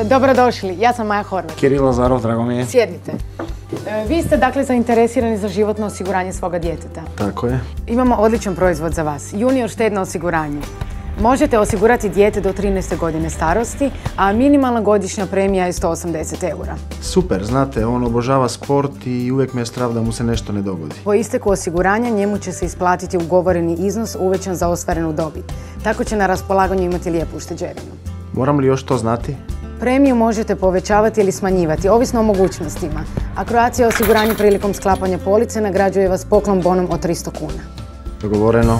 Dobrodošli, ja sam Maja Horvat. Kiril Lazarov, drago mi je. Sjednite. Vi ste dakle zainteresirani za životno osiguranje svoga djeteta. Tako je. Imamo odličan proizvod za vas, Junior štedno osiguranje. Možete osigurati dijete do 13. godine starosti, a minimalna godišnja premija je 180 eura. Super, znate, on obožava sport i uvijek me je strah da mu se nešto ne dogodi. Po isteku osiguranja njemu će se isplatiti ugovoreni iznos uvećan za ostvarenu dobit. Tako će na raspolaganju imati lijepu ušteđevinu. Moram li još to znati? Premiju možete povećavati ili smanjivati, ovisno o mogućnostima. A Croatia osiguranje prilikom sklapanja police nagrađuje vas poklon bonom od 300 kuna. Dogovoreno.